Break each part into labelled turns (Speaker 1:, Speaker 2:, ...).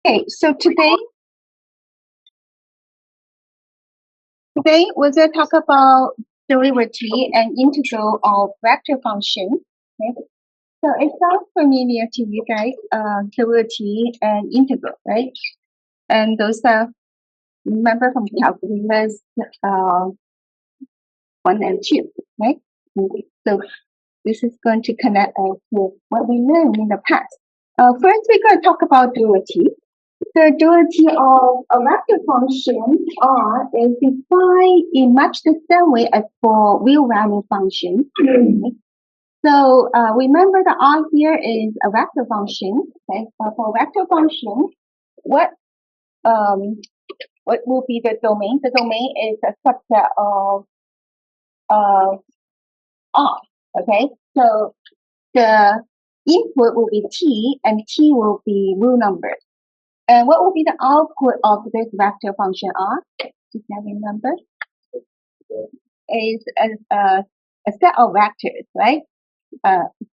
Speaker 1: Okay, so today we're going to talk about derivative and integral of vector function. Okay? So it sounds familiar to you guys, derivative and integral, right? And those are, remember from calculus 1 and 2, right? So this is going to connect us with what we learned in the past. First, we're going to talk about derivative. The derivative of a vector function R is defined in much the same way as for real value function. So remember the R here is a vector function. Okay, for vector function, what will be the domain? The domain is a subset of R. Okay, so the input will be T, and T will be real numbers. And what will be the output of this vector function R? Just now remember, is a set of vectors, right?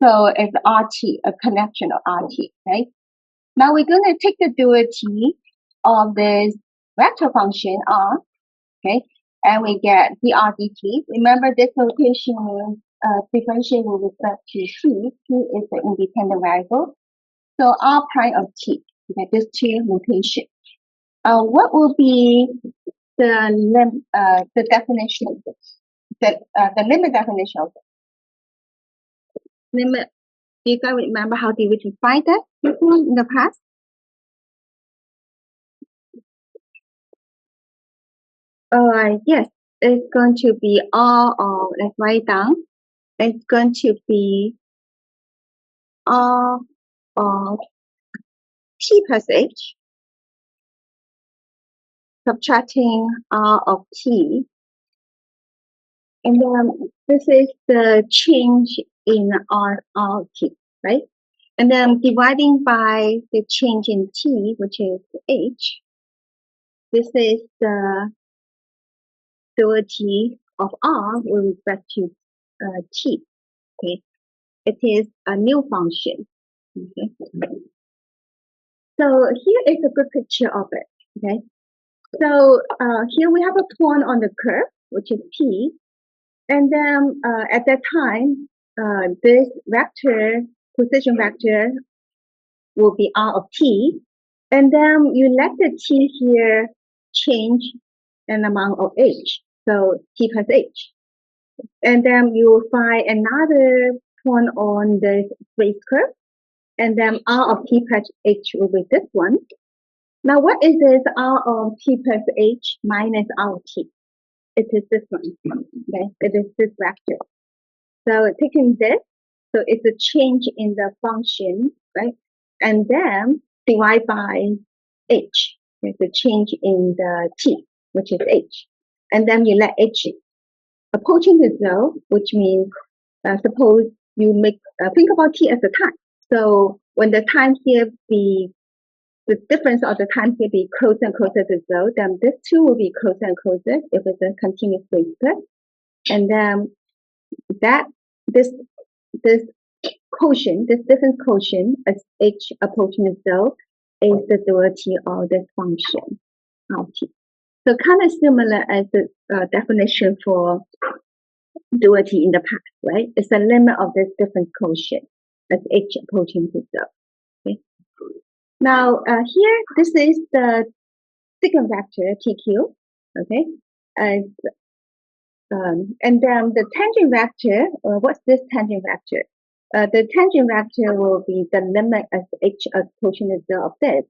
Speaker 1: So it's RT, a connection of RT, right? Now we're going to take the derivative of this vector function R, okay? And we get dr dt. Remember this notation is differentiate with respect to T. T is the independent variable. So R prime of T, okay, this two notation. What will be the definition of this? The limit definition of this? Limit. Do you guys remember how did we define that before in the past? Yes, it's going to be R, or let's write down. It's going to be R of T plus H, subtracting R of T. And then this is the change in R of T, right? And then dividing by the change in T, which is H. This is the derivative of R with respect to T. Okay, it is a new function. Okay, so here is a good picture of it. Okay, so here we have a point on the curve, which is P, and then at that time, this vector, position vector, will be R of T, and then you let the T here change an amount of H, so T plus H. And then you will find another point on the space curve, and then R of T plus H will be this one. Now what is this R of T plus H minus R of T? It is this one, okay? It is this vector. So taking this, so it's a change in the function, right? And then divide by H. There's a change in the T, which is H. And then you let H approaching the zero, which means suppose you make think about T as a time. So when the time here be the difference of the time here be closer and closer to zero, then this too will be closer and closer if it's a continuous spacecraft. And then this quotient, this difference quotient as H approaching zero is the derivative of this function of T. So kind of similar as the definition for derivative in the past, right? It's the limit of this difference quotient as H approaching to zero. Okay. Now here, this is the second vector TQ. Okay, and then the tangent vector. What's this tangent vector? The tangent vector will be the limit as H approaching the zero of this.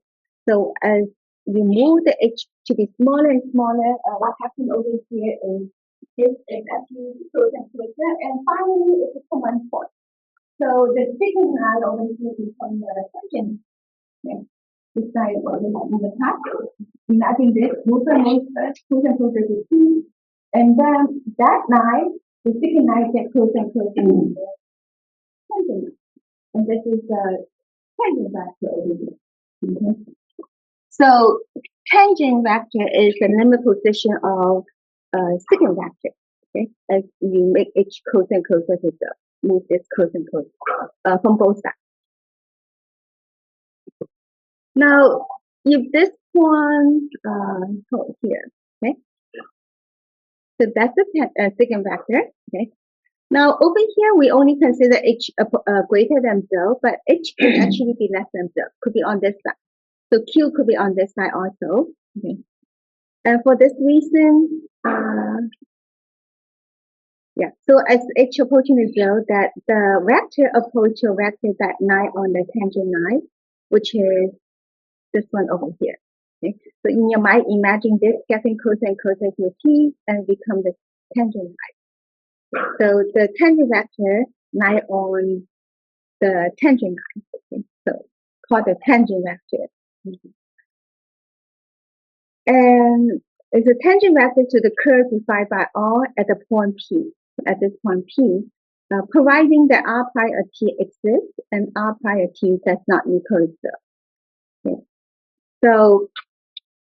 Speaker 1: So as you move the H to be smaller and smaller, what happens over here is this is actually closer and closer, and finally it becomes one point. So the second line over here becomes the tangent. Okay. This side what we have in the past. Imagine this, move the most closer and closer to T, and then that line, the second line gets closer and closer to the tangent. And this is the tangent vector over here. Okay. So tangent vector is the limit position of second vector. Okay, as you make H closer and closer to the move this closer and closer from both sides. Now if this one, here, okay. So that's the second vector, okay. Now over here, we only consider h greater than 0, but h could actually be less than 0, could be on this side. So q could be on this side also, okay. And for this reason, yeah, so as h approaching the 0, that the vector approach to vector that 9 on the tangent line, which is this one over here. Okay, so in your mind, imagine this getting closer and closer to t and become the tangent line. So the tangent vector lie on the tangent line. Okay, so called the tangent vector. And it's a tangent vector to the curve defined by R at the point P. At this point P, providing that R prior T exists and R prior T does not equal 0. Okay. So,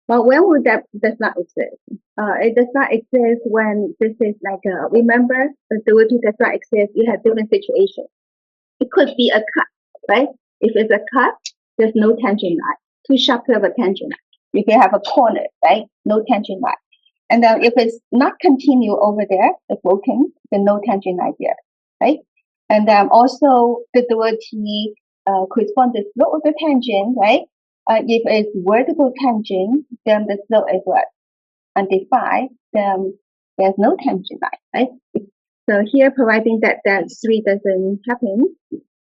Speaker 1: well, when would that does not exist? It does not exist when this is like a, remember, the duality does not exist. You have different situations. It could be a cut, right? If it's a cut, there's no tangent line. Too sharp to have a tangent line. You can have a corner, right? No tangent line. And then if it's not continue over there, it's broken, then no tangent line there, right? And then also the duality corresponds to the slope of the tangent, right? If it's vertical tangent, then the slope is what? Undefined, then there's no tangent line, right? So here, providing that that 3 doesn't happen,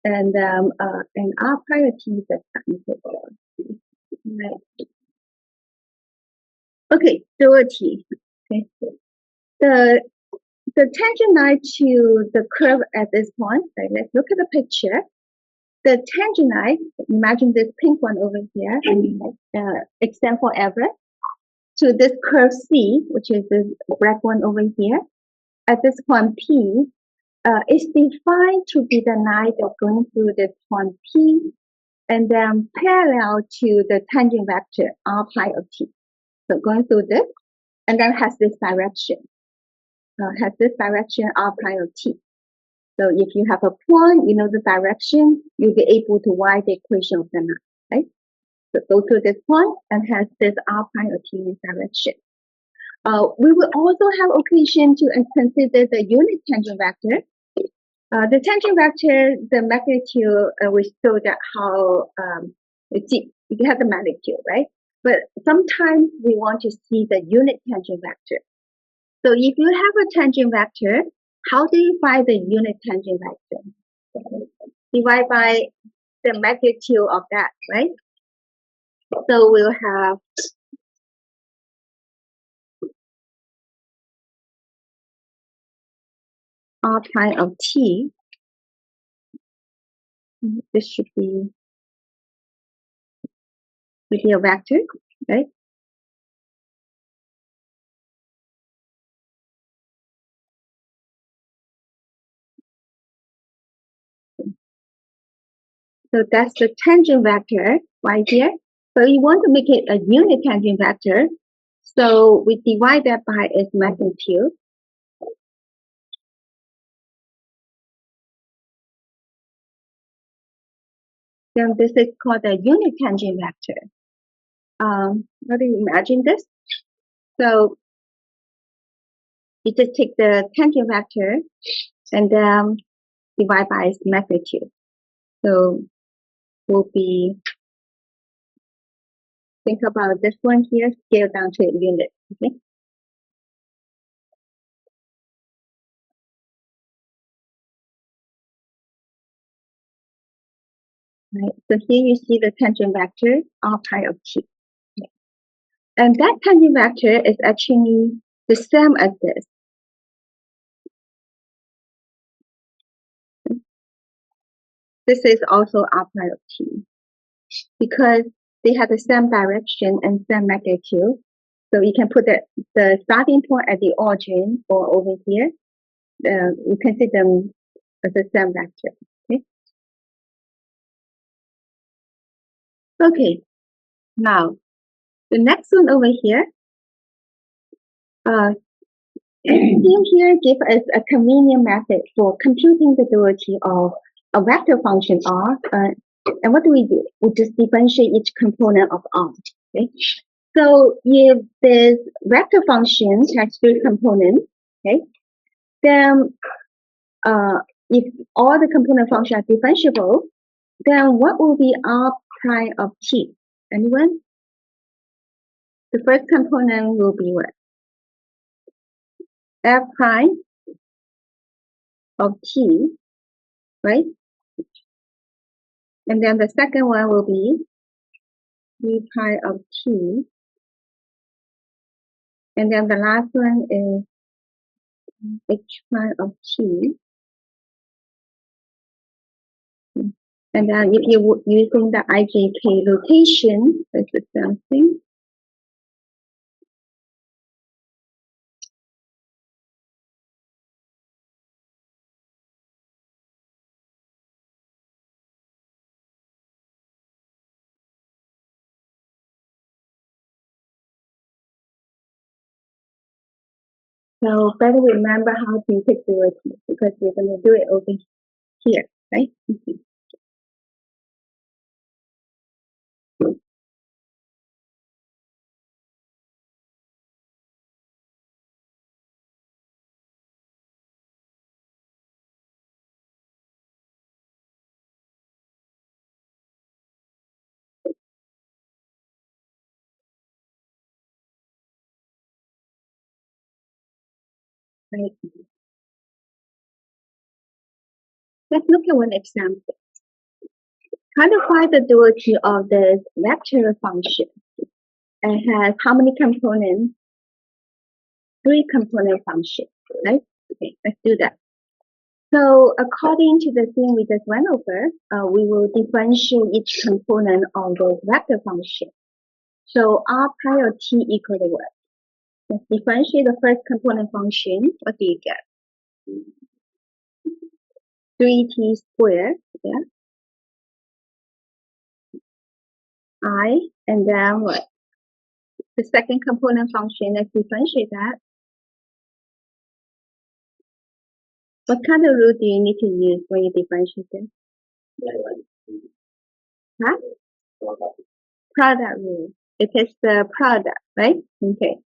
Speaker 1: and R prior T does not equal 0. Right. Okay, duality. Okay. The tangent line to the curve at this point, right, let's look at the picture. The tangent line, imagine this pink one over here, extend forever to this curve C, which is this black one over here. At this point P, is defined to be the line that's going through this point P and then parallel to the tangent vector R pi of T. So going through this, and then has this direction. Has this direction R pi of T. So if you have a point, you know the direction, you'll be able to write the equation of the line, right? So go to this point and has this R pi of T direction. We will also have occasion to consider the unit tangent vector. The tangent vector, the magnitude, we show that how you have the magnitude, right? But sometimes we want to see the unit tangent vector. So if you have a tangent vector, how do you find the unit tangent vector? Divide by the magnitude of that, right? So we'll have R pi of T. This should be a vector, right? So that's the tangent vector right here. So you want to make it a unit tangent vector. So we divide that by its magnitude. Then this is called a unit tangent vector. How do you imagine this? So you just take the tangent vector and then divide by its magnitude. So will be, think about this one here, scale down to a unit, okay? Right, so here you see the tangent vector R pi of T. And that tangent vector is actually the same as this. This is also R pi of T because they have the same direction and same magnitude. So you can put the starting point at the origin or over here. You can see them as the same vector. Okay. Okay. Now the next one over here. Here give us a convenient method for computing the duality of a vector function R. And what do? We just differentiate each component of R. Okay. So if this vector function has three components, okay, then if all the component functions are differentiable, then what will be r prime of t? Anyone? The first component will be what? F prime of t, right? And then the second one will be v prime of t. And then the last one is h prime of t. And then if you're using the IJK notation, this is something. So better remember how to take derivative because we're going to do it over here, right? Right. Let's look at one example. How to find the duality of this vector function? It has how many components? Three component function, right? Okay, let's do that. So according to the thing we just went over, we will differentiate each component of the vector function. So r prime of t equal to what? Let's differentiate the first component function. What do you get? 3t squared, yeah, I, and then what? The second component function, let's differentiate that. What kind of rule do you need to use when you differentiate it? Huh? Product rule. It is the product, right? Okay.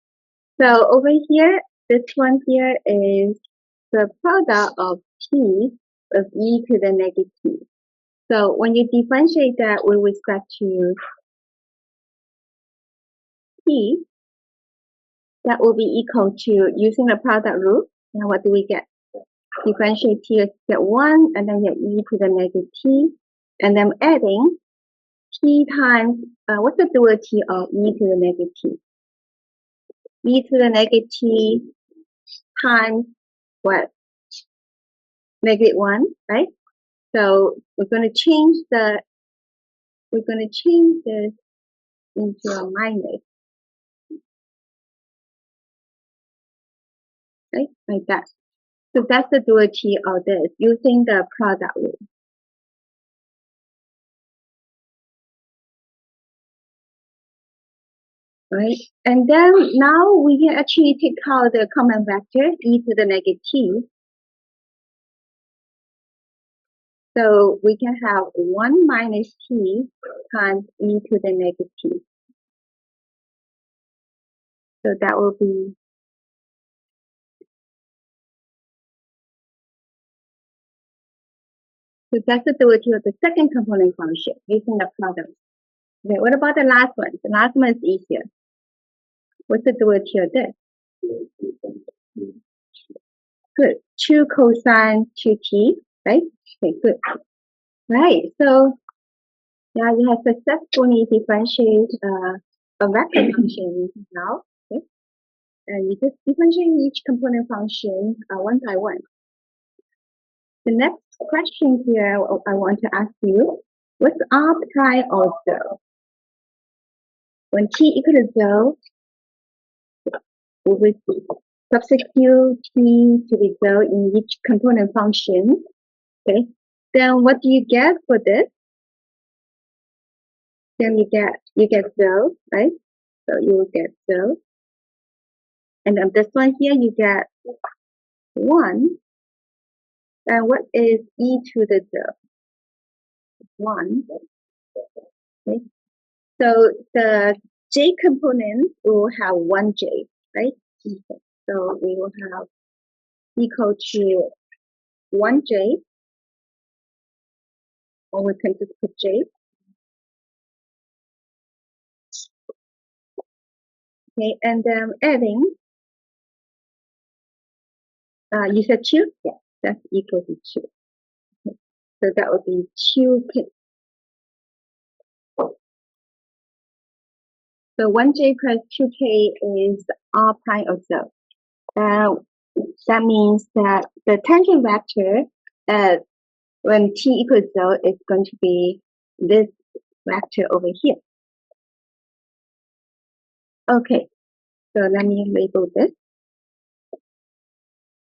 Speaker 1: So over here, this one here is the product of t of e to the negative. So when you differentiate that with respect to t, that will be equal to using the product rule. Now what do we get? Differentiate t is get 1 and then get e to the negative t. And then adding t times, what's the duality of e to the negative t? E to the negative t times what? Negative 1, right? So we're going to change this into a minus, right? Like that. So that's the duality of this using the product rule. Right? And then now we can actually take out the common vector e to the negative t. So we can have 1 minus t times e to the negative t. So that will be, so that's the duality of the second component function using the product. Okay, what about the last one? The last one is easier. What's the duality of this? Good. 2 cosine 2t, right? Okay, good. Right, so yeah, you have successfully differentiated a vector function now. Okay? And you just differentiate each component function one by one. The next question here I want to ask you, what's r prime of 0? When t equal to 0, we will substitute t to be 0 in each component function. Okay, then what do you get for this? Then you get 0, right? So you will get 0. And then this one here, you get 1. And what is e to the 0? 1. Okay. So the j component will have 1j, right? Okay. So we will have equal to 1j, or we can just put j. Okay, and then adding, you said 2? Yeah, that's equal to 2. Okay. So that would be 2k. So 1j plus 2k is r prime of 0. That means that the tangent vector when t equals 0 is going to be this vector over here. Okay, so let me label this.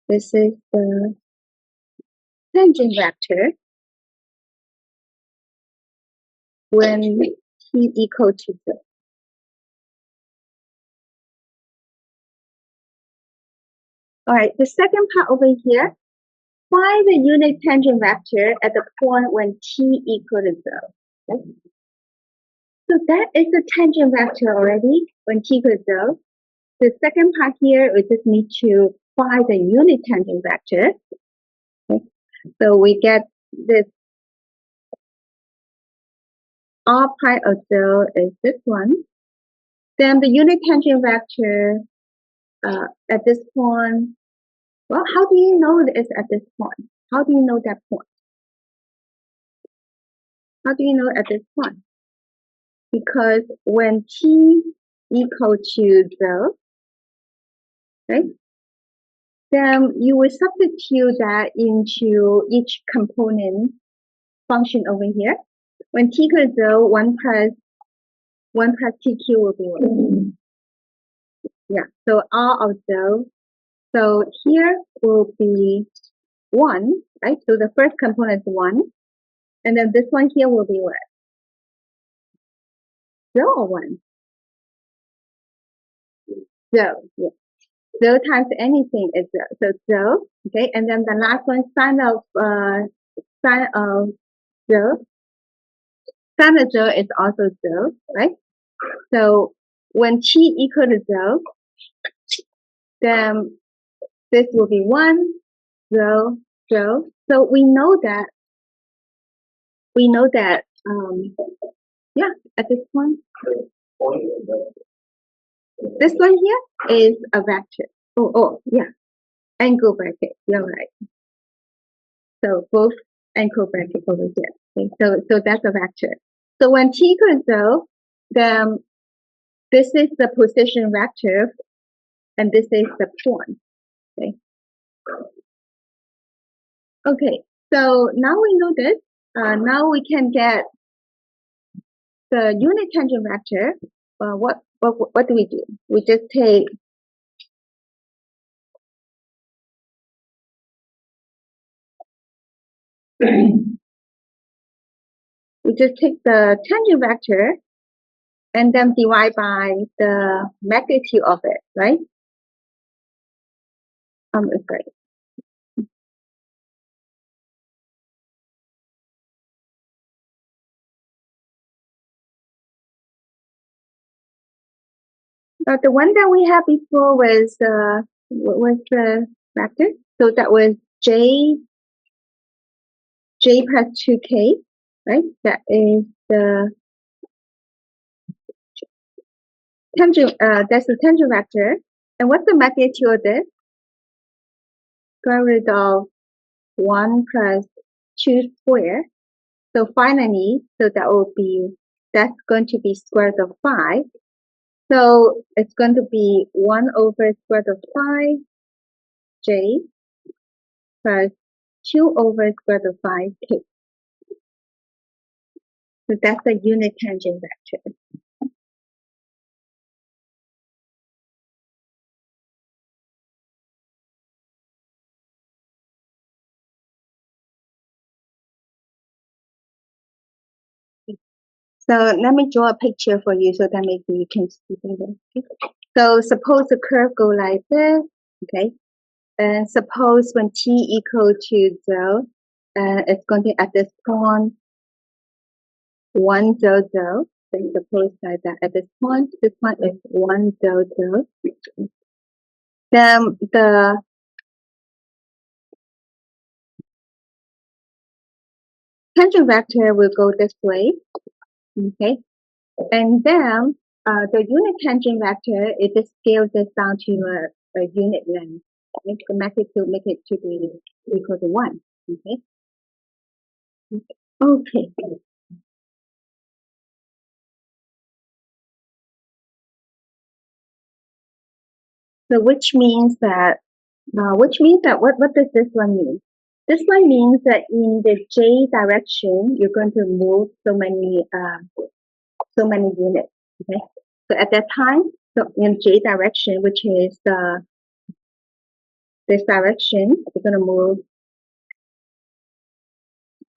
Speaker 1: This is the tangent vector when t equal to 0. All right, the second part over here, find the unit tangent vector at the point when t equal to 0. Okay? So that is the tangent vector already when t equals 0. The second part here, we just need to find the unit tangent vector. Okay? So we get this r prime of 0 is this one. Then the unit tangent vector at this point, well, how do you know it's at this point? How do you know that point? How do you know at this point? Because when t equal to 0, right, then you will substitute that into each component function over here. When t equals 0, 1 plus tq will be 1. Yeah, so r of 0. So here will be 1, right? So the first component is 1. And then this one here will be what? 0 or 1? 0, yeah. 0 times anything is 0. So 0, okay? And then the last one, sine of 0. Sine of 0 is also 0, right? So when t equal to 0, then this will be 1, 0, 0. So we know that, yeah, at this point, this one here is a vector. Oh, yeah, angle bracket, you're right. So both angle bracket over here. Okay, so that's a vector. So when t equals 0, then this is the position vector, and this is the point. Okay. Okay. So now we know this. Now we can get the unit tangent vector. What do we do? We just take the tangent vector and then divide by the magnitude of it, right? Sorry. But the one that we had before was what was the vector? So that was j plus 2k, right? That is the tangent. That's the tangent vector. And what's the magnitude of this? Square root of 1 plus 2 squared. So finally, so that's going to be square root of 5. So it's going to be 1 over square root of 5 j plus 2 over square root of 5k. So that's the unit tangent vector. So let me draw a picture for you so that maybe you can see better. Okay. So suppose the curve go like this, okay? And suppose when t equal to 0, it's going to at this point 1, 0, 0. then suppose that at this point, this one is 1, 0, 0. Then the tangent vector will go this way, okay? And then the unit tangent vector, it just scales this down to a unit length. Make the magnitude, make it to be equal to 1, okay? Okay. So which means that what does this one mean? This one means that in the J direction, you're going to move so many units. Okay. So at that time, so in J direction, which is this direction, you're going to move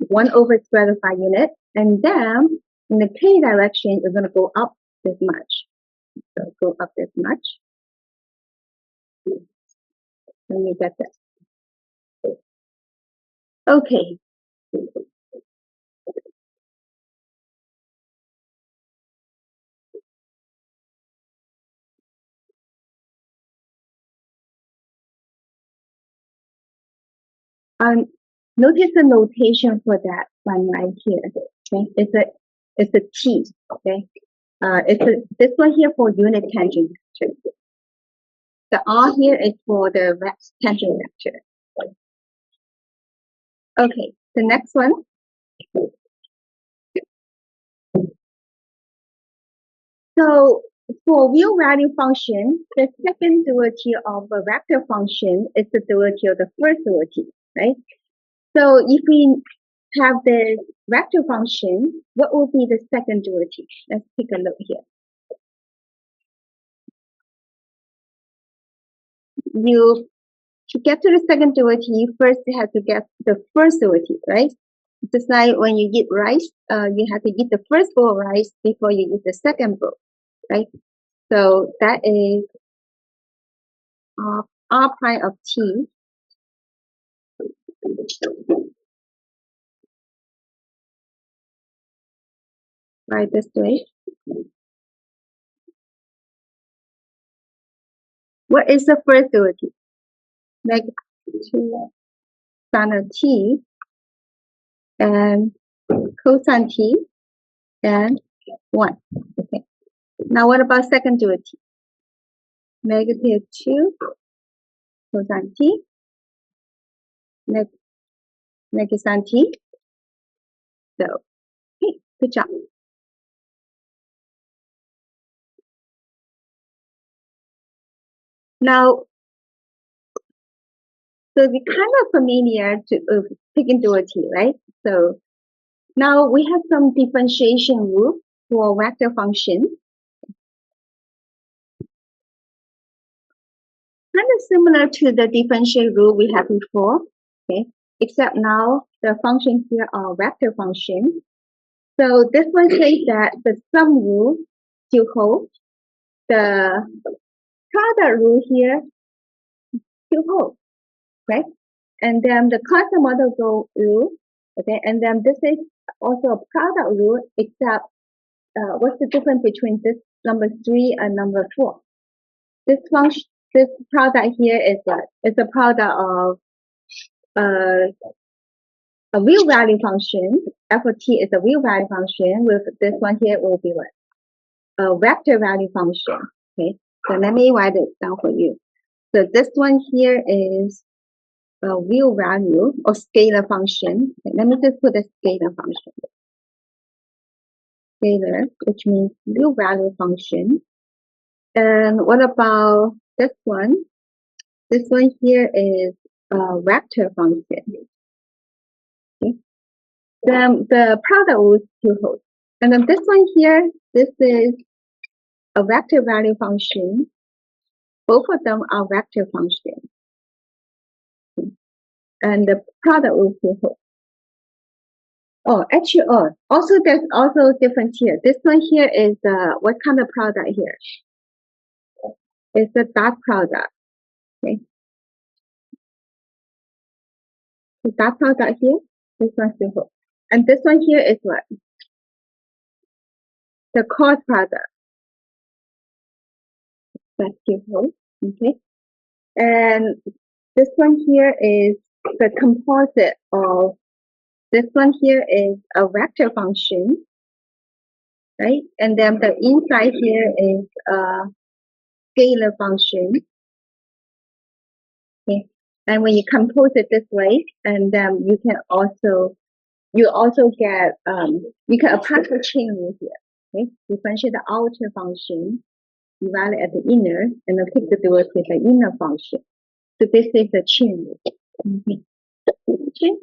Speaker 1: 1 over square root of 5 units, and then in the K direction, you're going to go up this much. So go up this much. Let me get this. Okay. Notice the notation for that one right here. Okay, it's a T. Okay, this one here for unit tangent vector. The R here is for the tangent vector. Okay, the next one. So for real value function, the second derivative of a vector function is the derivative of the first derivative, right? So if we have the vector function, what will be the second derivative? Let's take a look here. To get to the second derivative, first you have to get the first derivative, right? Just like when you eat rice, you have to eat the first bowl of rice before you eat the second bowl, right? So that is r prime of t right this way. What is the first derivative? Negative 2 sin of t and cosine t and 1. Okay. Now what about second derivative? Negative 2 cosine t, negative sin t. So, okay, good job. Now, so we're kind of familiar to taking derivative, right? So now we have some differentiation rule for vector function. Kind of similar to the differential rule we had before, okay? Except now the functions here are vector function. So this one says that the sum rule still holds. The product rule here still holds, right? And then the constant model rule, okay? And then this is also a product rule, except what's the difference between this number 3 and number 4? This function, this product here is what? It's a product of a real value function. F of t is a real value function. With this one here will be what? A vector value function. Okay, so let me write it down for you. So this one here is a real value or scalar function. Okay, let me just put a scalar function. Scalar, which means real value function. And what about this one? This one here is a vector function. Okay. Then the product will still hold. And then this one here, this is a vector value function. Both of them are vector functions. And the product will still hold. Oh, actually, also there's also different here. This one here is what kind of product here? It's a dot product. Okay. The dot product here, this one still holds. And this one here is what? the cross product. That's beautiful. Okay. And this one here is the composite of, this one here is a vector function, right? And then the inside here is a scalar function. Okay. And when you compose it this way, and then you also get, you can apply the chain rule here. Okay. Differentiate the outer function, evaluate at the inner, and then take the derivative of the inner function. So this is the chain rule. Okay.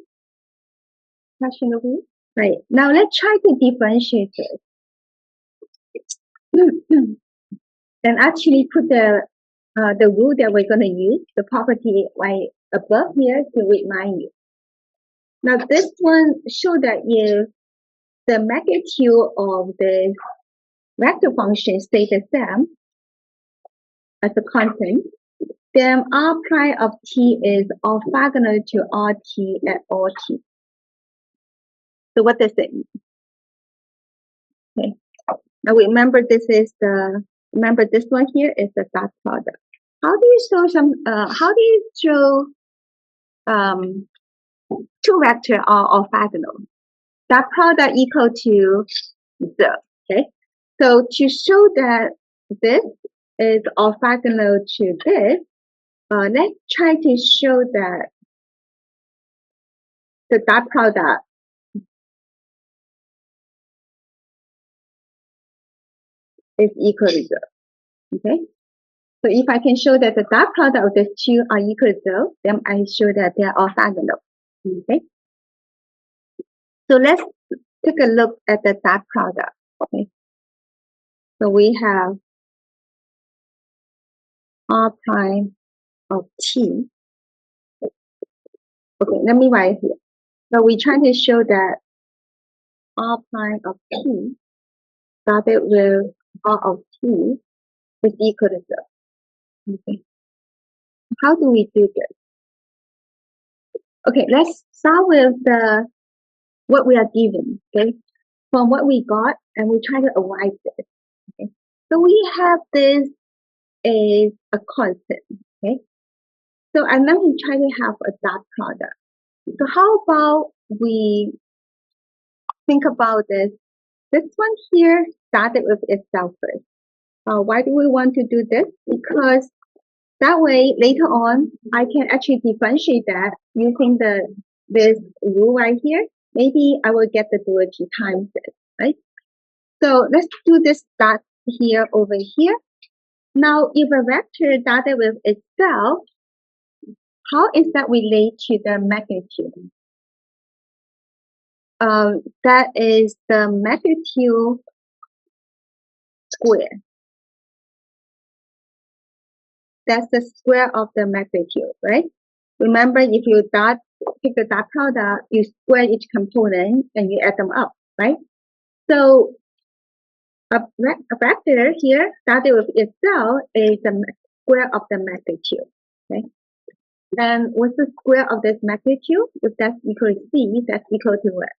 Speaker 1: Question over here? Right. Now let's try to differentiate this. And actually put the rule that we're going to use, the property right above here to remind you. Now this one show that if the magnitude of the vector function stays the same as a constant, then R prime of t is orthogonal to RT at all t. So what does it mean? Okay. Now remember this one here is the dot product. How do you show two vectors are orthogonal? Dot product equal to 0. Okay. So to show that this is orthogonal to this, let's try to show that the dot product is equal to 0. Okay. So if I can show that the dot product of these two are equal to 0, then I show that they are orthogonal. Okay. So let's take a look at the dot product. Okay. So we have R prime of t. Okay, let me write here. So we're trying to show that R prime of t started with R of t is equal to 0. Okay. How do we do this? Okay, let's start with what we are given. Okay, from what we got, and we try to arrive this. Okay, so we have this is a constant. Okay, so and then we try to have a dot product. So how about we think about this? This one here started with itself first. Why do we want to do this? Because that way, later on, I can actually differentiate that using this rule right here. Maybe I will get the derivative times this, right? So let's do this dot here over here. Now, if a vector started with itself, how is that related to the magnitude? That is the magnitude square. That's the square of the magnitude, right? Remember, if you take the dot product, you square each component and you add them up, right? So a vector here started with itself is the square of the magnitude, okay? Then what's the square of this magnitude? If that's equal to c, that's equal to what?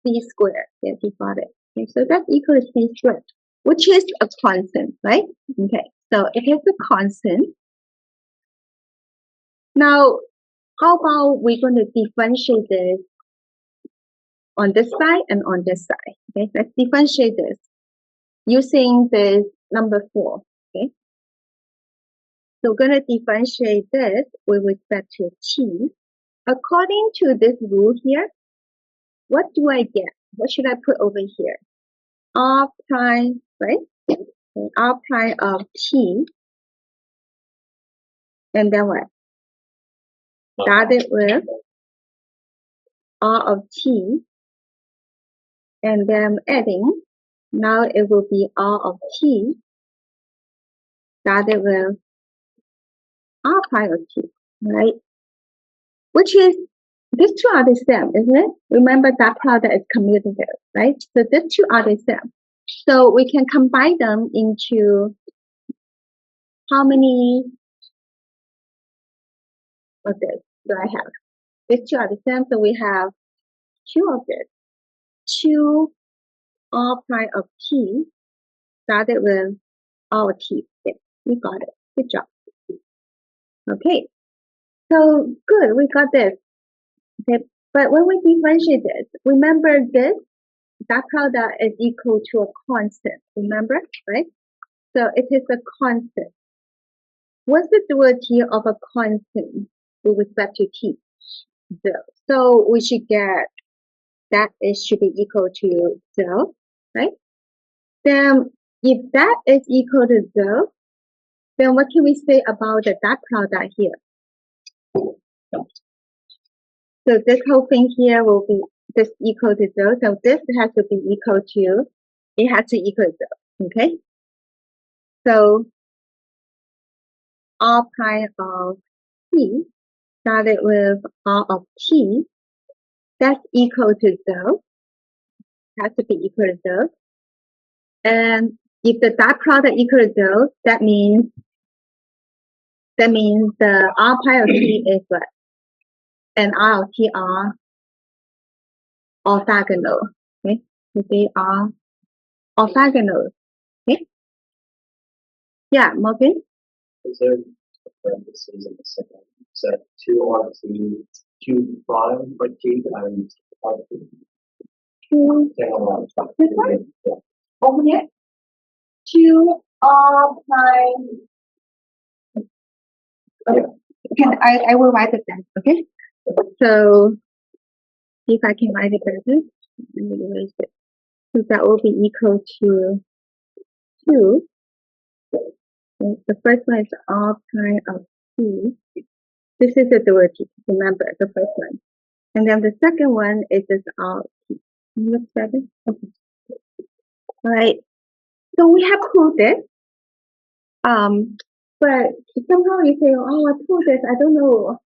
Speaker 1: C squared. Yes, you got it. Okay, so that's equal to c squared, which is a constant, right? Okay, so it is a constant. Now, how about we're going to differentiate this on this side and on this side? Okay, let's differentiate this using this number 4. Okay, so we're going to differentiate this with respect to t. According to this rule here, what do I get? What should I put over here? R prime, right? Okay, R prime of t, and then what? Started with R of t, and then adding. Now it will be R of t started with R prime of t, right? Which is, these two are the same, isn't it? Remember that product is commutative, right? So these two are the same. So we can combine them into how many of this do I have? These two are the same, so we have 2 of this. 2 r prime of t started with our t. Yeah, we got it. Good job. Okay, so good, we got this. Okay, but when we differentiate this, remember this dot product is equal to a constant. Remember, right? So it is a constant. What's the duality of a constant with respect to t? 0. So we should get that it should be equal to 0, right? Then if that is equal to 0, then what can we say about the dot product here? So this whole thing here will be this equal to 0. So this has to be equal to, it has to equal 0, okay? So r prime of t started with r of t, that's equal to 0, has to be equal to 0. And if the dot product equal to 0, that means the r prime of t is what? And r of t are orthogonal. Okay, so they are orthogonal. Okay, yeah, Morgan.
Speaker 2: Is there parentheses in the second? So 2 2 prime for t and r2.
Speaker 1: 2
Speaker 2: This
Speaker 1: one? Over here. 2 r prime. I will write it down. Okay. So if I can write it better, let me erase it. So that will be equal to 2. Okay, the first one is r prime of t. This is the duality. Remember the first one. And then the second one is this r of t. Looks better? Okay. All right. So we have proved it. But somehow you say, oh, I proved this. I don't know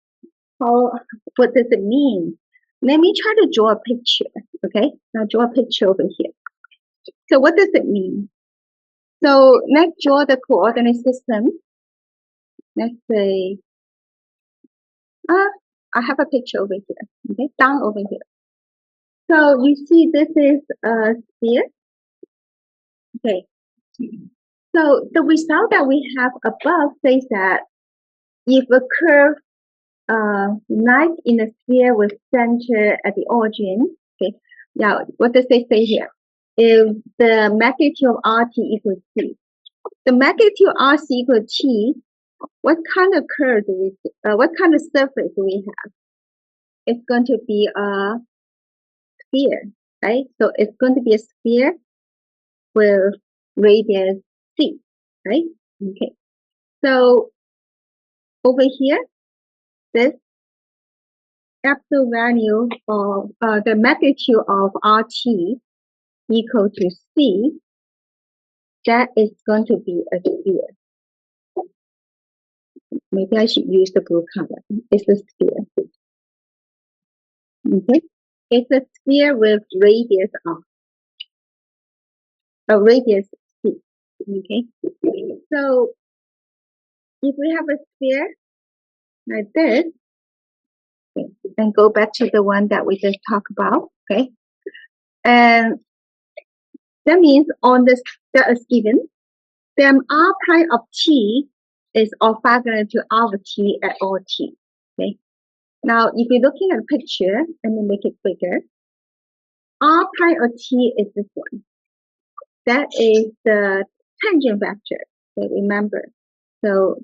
Speaker 1: what does it mean? Let me try to draw a picture. Okay. Now draw a picture over here. So what does it mean? So let's draw the coordinate system. Let's say, I have a picture over here. Okay. Down over here. So you see this is a sphere. Okay. So the result that we have above says that if a curve lies in a sphere with center at the origin, okay, now what does it say here? If the magnitude of RT equals T. The magnitude of RC equals T, what kind of curve do we, what kind of surface do we have? It's going to be a sphere, right? So it's going to be a sphere with radius C, right? Okay. So over here, this absolute value of the magnitude of RT equal to C, that is going to be a sphere. Maybe I should use the blue color. It's a sphere. Okay. It's a sphere with radius R. A radius C. Okay. So if we have a sphere like this, okay, and go back to the one that we just talked about, okay, and that means on this that is given, then r prime of t is orthogonal to r of t at all t. Okay. Now, if you're looking at a picture, let me make it bigger. R prime of t is this one. That is the tangent vector. Okay, remember. So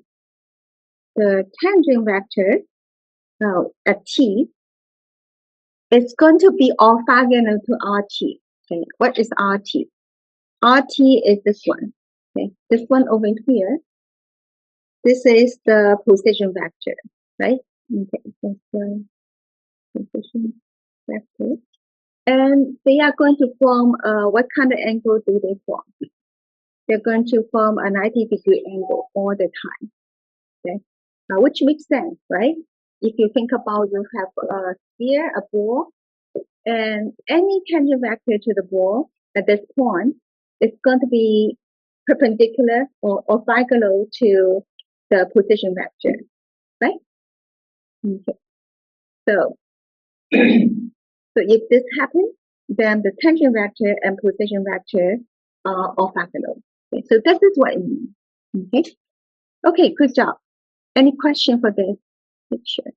Speaker 1: the tangent vector at t is going to be orthogonal to rt. Okay, what is rt? Rt is this one. Okay, this one over here. This is the position vector, right? Okay, that's the position vector. And they are going to form, what kind of angle do they form? They're going to form a 90-degree angle all the time, okay? Which makes sense, right? If you think about, you have a sphere, a ball, and any tangent vector to the ball at this point is going to be perpendicular or orthogonal to the position vector, right? Okay. So, so if this happens, then the tangent vector and position vector are orthogonal. Okay, so this is what it means. Okay, okay, good job. Any question for this picture?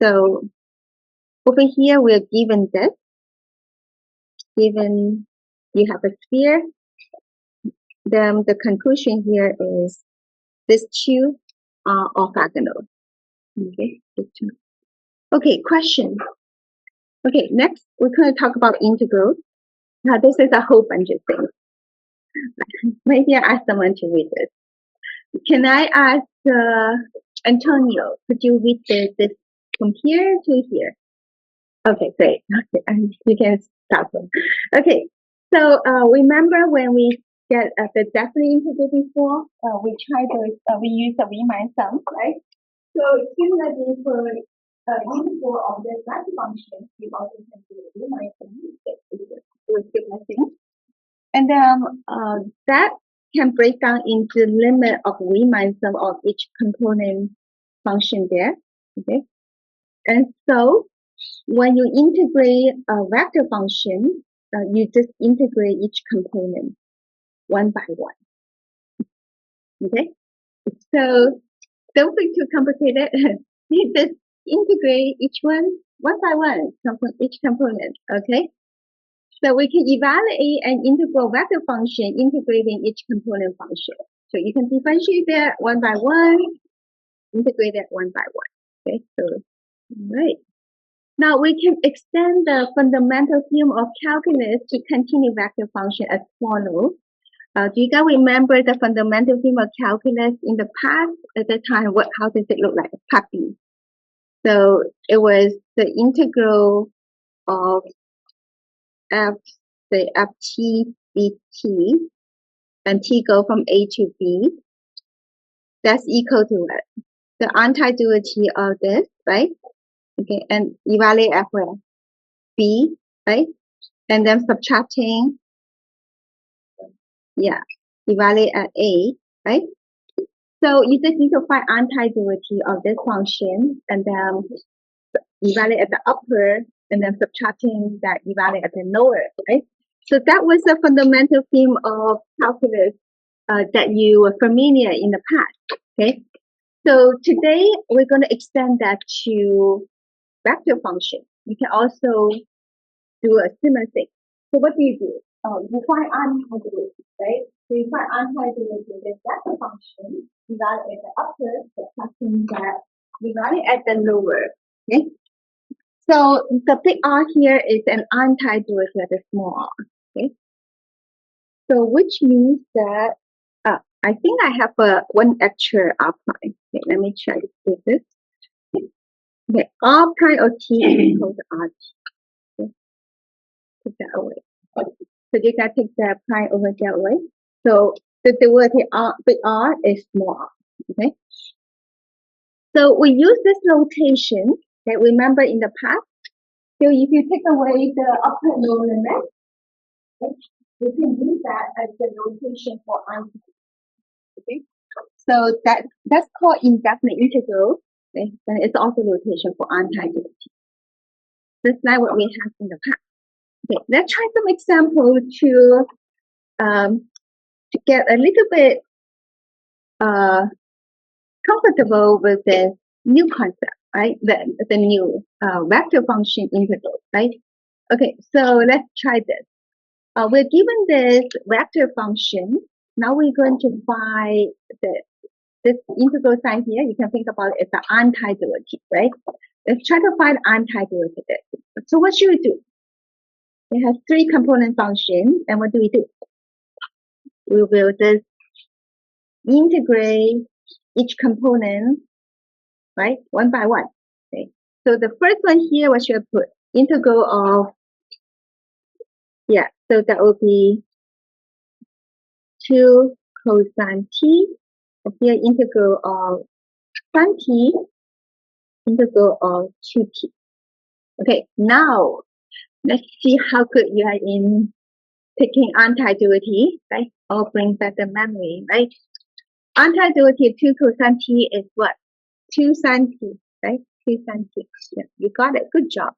Speaker 1: So over here we're given this. Given you have a sphere, then the conclusion here is these two are orthogonal. Okay, good job. Okay, question. Okay, next we're going to talk about integrals. Now this is a whole bunch of things. Maybe I ask someone to read this. Can I ask Antonio, could you read this from here to here? Okay, great. Okay, and you can stop them. Okay, so remember when we get the definite integral before, we use the Riemann sum, right? So similarly for integral of the vector function, we also can do the Riemann sum. And that can break down into limit of Riemann sum of each component function there. Okay, and so when you integrate a vector function, you just integrate each component one by one. Okay, so don't be too complicated. You just integrate each one by one, each component. Okay, so we can evaluate an integral vector function integrating each component function. So you can differentiate that one by one, integrate that one by one. Okay, so right. Now we can extend the fundamental theorem of calculus to continued vector function as follows. Do you guys remember the fundamental theorem of calculus in the past? At the time, how does it look like? A puppy. So it was the integral of f, say ft dt, and t go from a to b. That's equal to what? The anti-duality of this, right? Okay, and evaluate f where? B, right? And then subtracting, yeah, evaluate at A, right? So you just need to find anti-duality of this function and then evaluate at the upper and then subtracting that evaluate at the lower, right? So that was the fundamental theme of calculus that you were familiar in the past, okay? So today we're going to extend that to vector function. You can also do a similar thing. So what do? You find anti-duality, right? So you find anti-duality with vector function, evaluate at the upper, subtracting that evaluate at the lower. Okay. So the big R here is an anti-duality at the small r. Okay. So which means that I think I have one extra outline. Okay, let me try to do this. Okay, R prime of t is equal to R t. Okay. Take that away. So you can take the prime over that way. So the duality R, big R is small r. Okay. So we use this notation that remember in the past. So if you take away the upper and lower limit, okay, we can use that as the notation for anti. Okay. So that's called indefinite integral. Okay. And it's also notation for anti-duality. That's not what we have in the past. Okay, let's try some example to get a little bit comfortable with this new concept, right? The new vector function integral, right? Okay, so let's try this. We're given this vector function. Now we're going to find this integral sign here. You can think about it as the anti-duality, right? Let's try to find anti-duality. So what should we do? It has three component functions, and what do? We will just integrate each component, right, one by one. Okay. So the first one here, what should I put? Integral of, yeah, so that will be 2 cosine t. Here, integral of sin t, integral of 2t. Okay, now let's see how good you are in taking anti-duality, right? Or bring back the memory, right? Anti-duality of 2 cosine t is what? 2 sin t, right? 2 sin t. Yeah, you got it. Good job.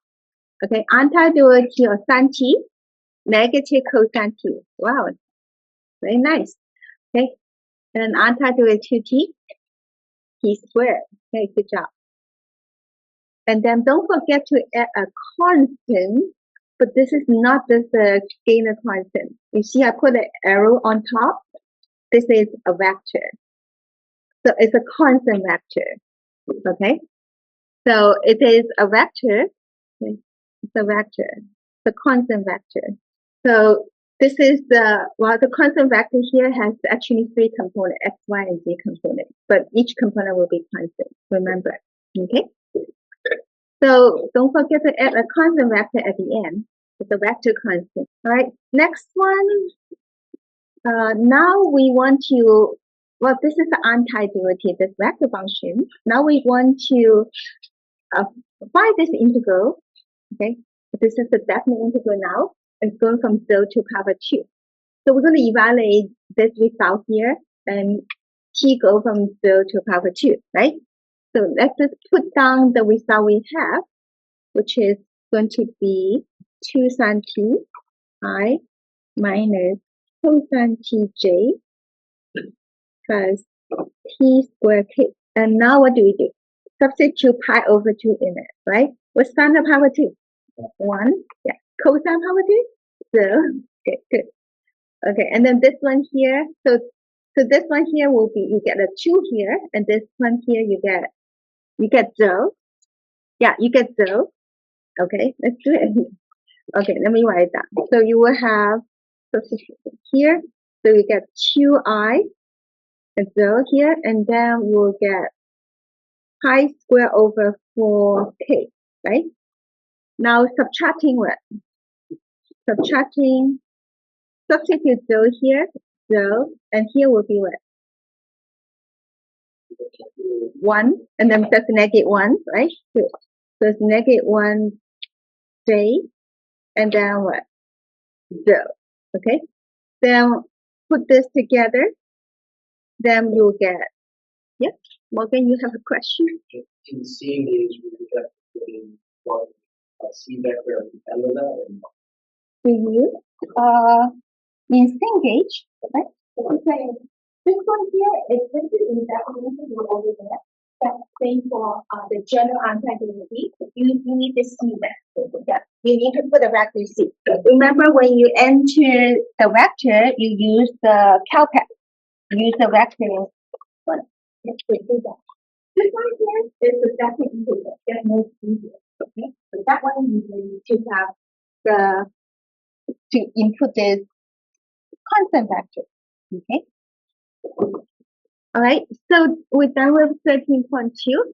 Speaker 1: Okay, anti-duality of sin t, negative cosine t. Wow, very nice. Okay, and anti-duality t squared. Okay, good job. And then don't forget to add a constant, but this is not just a scalar constant. You see, I put an arrow on top. This is a vector. So it's a constant vector. Okay, so it is a vector. Okay? It's a vector, the constant vector. So this is the constant vector here has actually 3 components, x, y, and z components, but each component will be constant, remember, okay? So don't forget to add a constant vector at the end. It's a vector constant. All right, next one. Now we want to, well, this is the anti-duality, this vector function. Now we want to find this integral. Okay, this is the definite integral now. It's going from 0 to power 2. So we're going to evaluate this result here, and t go from 0 to power 2, right? So let's just put down the result we have, which is going to be 2 sin t I minus cosine tj plus t squared k. And now what do? Substitute pi over 2 in it, right? What's sine of power 2? 1. Yeah. Cosine power 2? 0. Okay, good. Okay, and then this one here, so this one here will be, you get a 2 here, and this one here you get 0. Yeah, you get 0. Okay, let's do it. Okay, let me write it down. So you will have, substitute here, so you get 2i and 0 here, and then we'll get pi squared over 4k, right? Now subtracting what? Subtracting, substitute 0 here, 0, and here will be what? 1, and then that's negative 1, right? Good. So it's negative 1j, and then what? 0. Okay? Then put this together, then you'll get, yeah? Morgan, you have a question?
Speaker 2: In seeing these, we have putting one C vector and L of that, and
Speaker 1: Do you? In Cengage, right? Okay. This one here is in definition over there. That's same for the general anti-duality. You need to see that. Yeah. You need to put a vector C. Remember when you enter the vector, you use the calcat. Use the vector one. Let's do that. This one here is the second integral. There's no C here. Okay. So that one you need to have to input this constant vector. Okay. All right. So we're done with 13.2.